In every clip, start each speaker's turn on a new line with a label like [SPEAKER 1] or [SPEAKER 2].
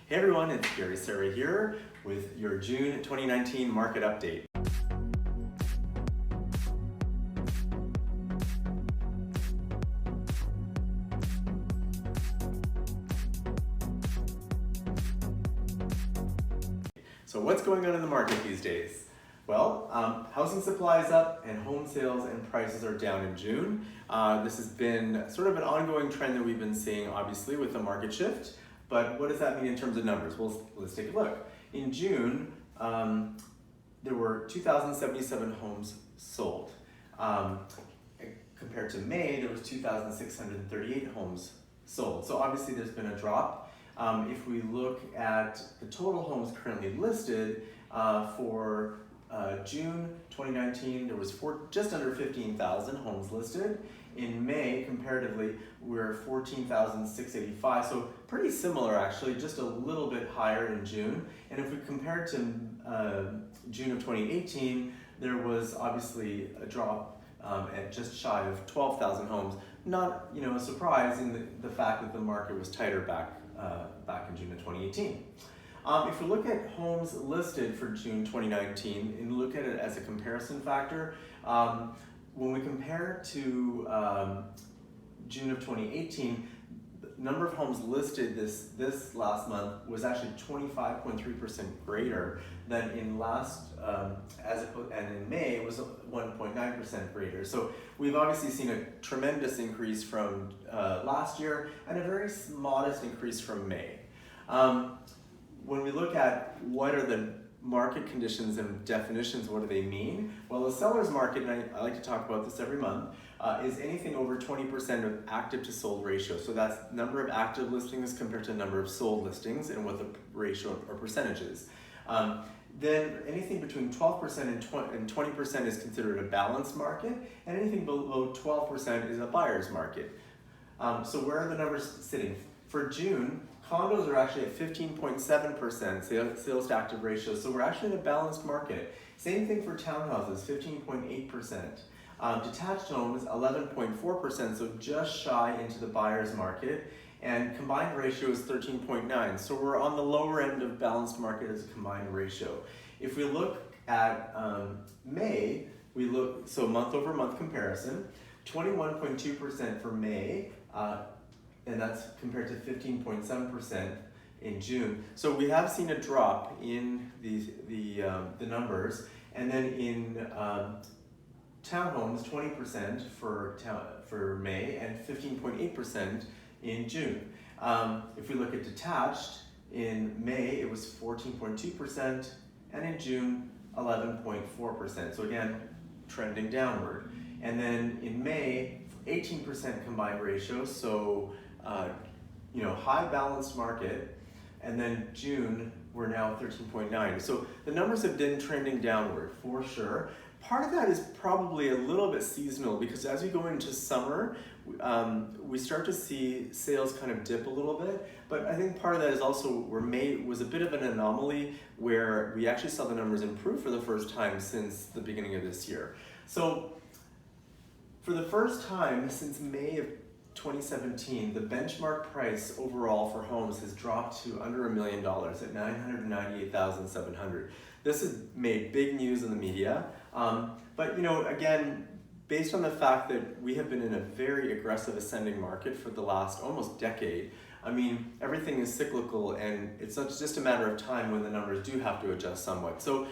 [SPEAKER 1] Hey everyone, it's Gary Serra here with your June 2019 market update. So what's going on in the market these days? Well, housing supply is up and home sales and prices are down in June. This has been sort of an ongoing trend that we've been seeing, obviously, with the market shift. But what does that mean in terms of numbers? Well, let's take a look. In June, there were 2,077 homes sold. Compared to May, there was 2,638 homes sold. So obviously there's been a drop. If we look at the total homes currently listed for June 2019, there was just under 15,000 homes listed. In May, comparatively, we're 14,685, so pretty similar actually, just a little bit higher in June. And if we compare to June of 2018, there was obviously a drop at just shy of 12,000 homes. Not a surprise in the fact that the market was tighter back in June of 2018. If we look at homes listed for June 2019 and look at it as a comparison factor, when we compare to June of 2018, the number of homes listed this last month was actually 25.3% greater than in and in May it was 1.9% greater. So we've obviously seen a tremendous increase from last year and a very modest increase from May. When we look at what are the market conditions and definitions, what do they mean? Well, the seller's market, and I like to talk about this every month, is anything over 20% of active to sold ratio. So that's number of active listings compared to number of sold listings and what the ratio or percentage is. Then anything between 12% and 20% is considered a balanced market, and anything below 12% is a buyer's market. So where are the numbers sitting? For June, condos are actually at 15.7% sales to active ratio, so we're actually in a balanced market. Same thing for townhouses, 15.8%. Detached homes, 11.4%, so just shy into the buyer's market. And combined ratio is 13.9, so we're on the lower end of balanced market as a combined ratio. If we look at May, so month over month comparison, 21.2% for May, and that's compared to 15.7% in June. So we have seen a drop in the numbers, and then in townhomes, 20% for May and 15.8% in June. If we look at detached, in May it was 14.2%, and in June 11.4%. So again, trending downward. And then in May, 18% combined ratio, so high balanced market, and then June we're now 13.9. So the numbers have been trending downward for sure. Part of that is probably a little bit seasonal because as we go into summer, we start to see sales kind of dip a little bit. But I think part of that is also where May was a bit of an anomaly where we actually saw the numbers improve for the first time since the beginning of this year. So for the first time since May of 2017, the benchmark price overall for homes has dropped to under $1 million at $998,700. This has made big news in the media, but again, based on the fact that we have been in a very aggressive ascending market for the last almost decade, I mean, everything is cyclical and it's not just a matter of time when the numbers do have to adjust somewhat. So,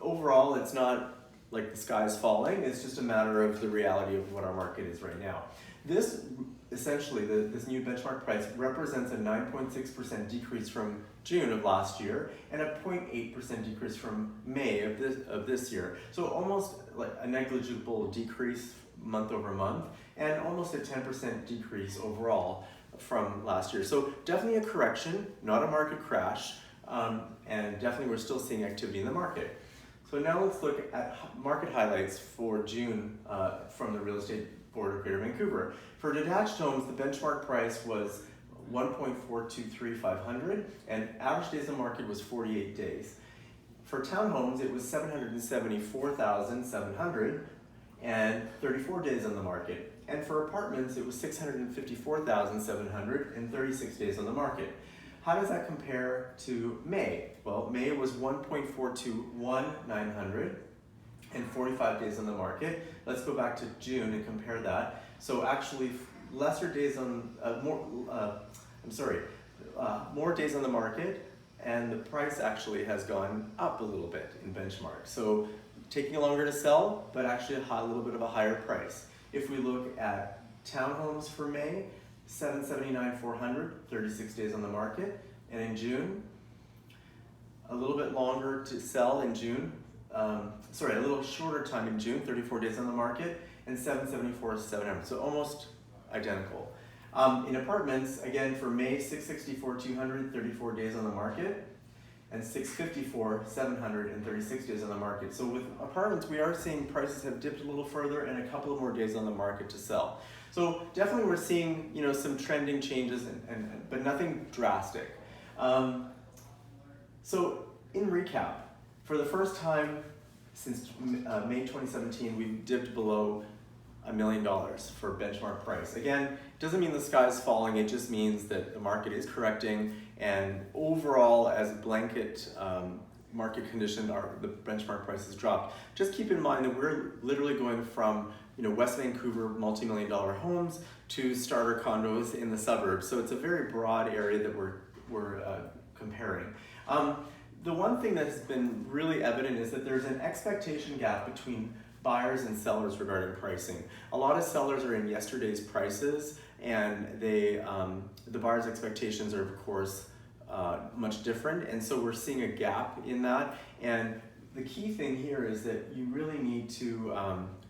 [SPEAKER 1] overall, it's not like the sky's falling, it's just a matter of the reality of what our market is right now. This, essentially, this new benchmark price represents a 9.6% decrease from June of last year and a 0.8% decrease from May of this year. So almost like a negligible decrease month over month and almost a 10% decrease overall from last year. So definitely a correction, not a market crash, and definitely we're still seeing activity in the market. So now let's look at market highlights for June from the Real Estate Board of Greater Vancouver. For detached homes, the benchmark price was $1.423,500 and average days on market was 48 days. For townhomes, it was $774,700 and 34 days on the market. And for apartments, it was $654,700 and 36 days on the market. how does that compare to May? Well, May was 1.421,900 and 45 days on the market. Let's go back to June and compare that. So actually lesser days on, more days on the market, and the price actually has gone up a little bit in benchmark. So taking longer to sell, but actually a little bit of a higher price. If we look at townhomes for May, 779,400, 36 days on the market, and in June, a little bit longer to sell in June, a little shorter time in June, 34 days on the market, and 774,700, so almost identical. In apartments, again for May, 664,200, 34 days on the market, and 654,700 and 36 days on the market. So with apartments, we are seeing prices have dipped a little further and a couple of more days on the market to sell. So definitely we're seeing some trending changes, but nothing drastic. So in recap, for the first time since May 2017, we've dipped below $1 million for benchmark price. Again, doesn't mean the sky's falling, it just means that the market is correcting, and overall as a blanket market condition, the benchmark price has dropped. Just keep in mind that we're literally going from West Vancouver multi-million-dollar homes to starter condos in the suburbs. So it's a very broad area that we're comparing. The one thing that's been really evident is that there's an expectation gap between buyers and sellers regarding pricing. A lot of sellers are in yesterday's prices, and the buyers' expectations are of course much different, and so we're seeing a gap in that. And the key thing here is that you really need to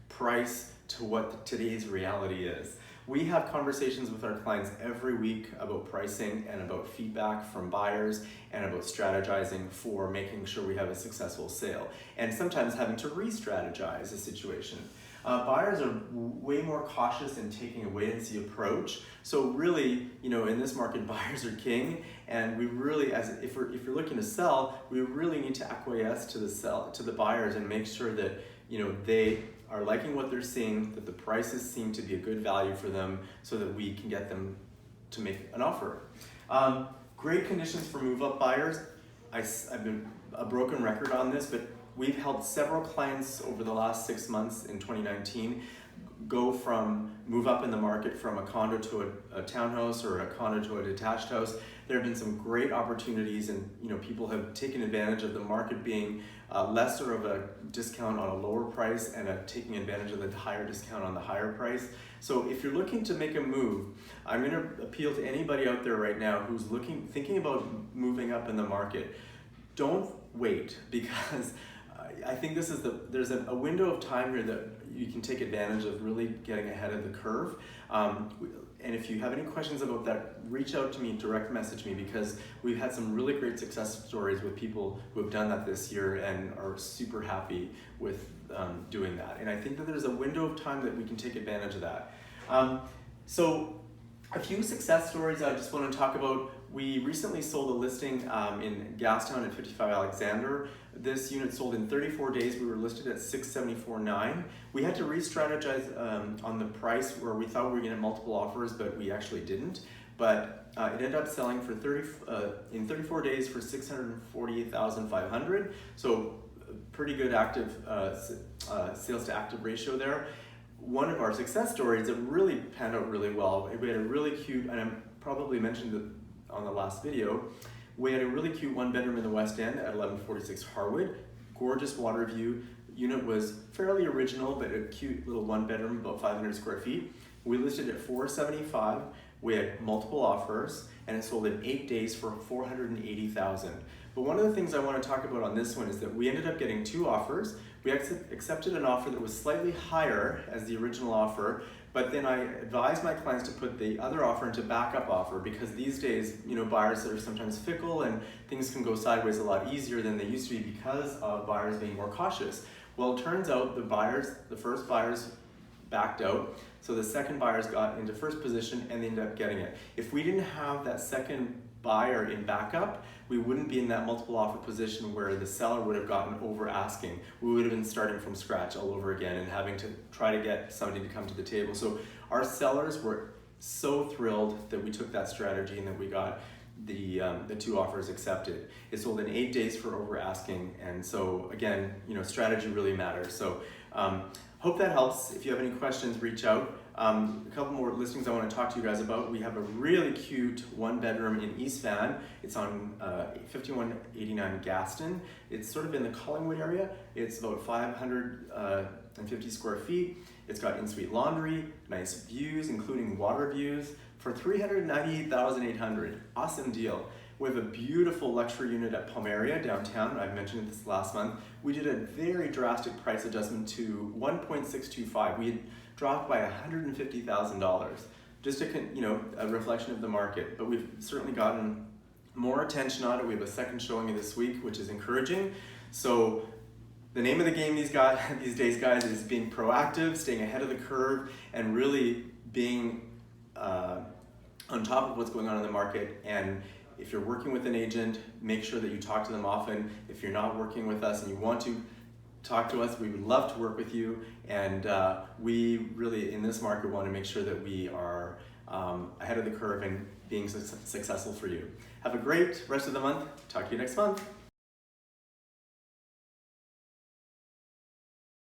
[SPEAKER 1] price to what today's reality is. We have conversations with our clients every week about pricing and about feedback from buyers and about strategizing for making sure we have a successful sale, and sometimes having to re-strategize a situation. Buyers are way more cautious in taking a wait-and-see approach. So really, in this market, buyers are king, and we really, if you're looking to sell, we really need to acquiesce to the buyers and make sure that they are liking what they're seeing, that the prices seem to be a good value for them, so that we can get them to make an offer. Great conditions for move-up buyers. I've been a broken record on this, but we've helped several clients over the last 6 months in 2019 go from move up in the market from a condo to a townhouse or a condo to a detached house. There have been some great opportunities, and people have taken advantage of the market being lesser of a discount on a lower price and taking advantage of the higher discount on the higher price. So if you're looking to make a move, I'm going to appeal to anybody out there right now who's thinking about moving up in the market. Don't wait, because I think there's a window of time here that you can take advantage of really getting ahead of the curve. And if you have any questions about that, reach out to me, direct message me, because we've had some really great success stories with people who have done that this year and are super happy with doing that. And I think that there's a window of time that we can take advantage of that. So a few success stories I just want to talk about. We recently sold a listing in Gastown at 55 Alexander. This unit sold in 34 days. We were listed at $674,900. We had to re-strategize on the price, where we thought we were going to get multiple offers, but we actually didn't. But it ended up selling for in 34 days for $648,500. So pretty good active sales to active ratio there. One of our success stories that really panned out really well. We had a really cute, and I probably mentioned it on the last video, we had a really cute one bedroom in the West End at 1146 Harwood. Gorgeous water view. Unit was fairly original, but a cute little one bedroom, about 500 square feet. We listed at $475. We had multiple offers, and it sold in 8 days for $480,000. But one of the things I want to talk about on this one is that we ended up getting 2 offers. We accepted an offer that was slightly higher as the original offer, but then I advised my clients to put the other offer into backup offer, because these days, buyers are sometimes fickle and things can go sideways a lot easier than they used to be because of buyers being more cautious. Well, it turns out the first buyers backed out, so the second buyers got into first position and they ended up getting it. If we didn't have that second buyer in backup, we wouldn't be in that multiple offer position where the seller would have gotten over asking. We would have been starting from scratch all over again and having to try to get somebody to come to the table. So our sellers were so thrilled that we took that strategy and that we got the two offers accepted. It sold in 8 days for over asking, and so again, strategy really matters. So hope that helps. If you have any questions, reach out. A couple more listings I want to talk to you guys about. We have a really cute 1-bedroom in East Van. It's on 5189 Gaston. It's sort of in the Collingwood area. It's about 550 square feet. It's got in-suite laundry, nice views, including water views, for $398,800. Awesome deal. We have a beautiful luxury unit at Palmaria downtown. I've mentioned this last month. We did a very drastic price adjustment to $1.625. We had dropped by $150,000. Just a reflection of the market. But we've certainly gotten more attention on it. We have a second showing this week, which is encouraging. So the name of the game these days, guys, is being proactive, staying ahead of the curve, and really being on top of what's going on in the market. And if you're working with an agent, make sure that you talk to them often. If you're not working with us and you want to talk to us, we would love to work with you. And we really, in this market, want to make sure that we are ahead of the curve and being successful for you. Have a great rest of the month. Talk to you next month.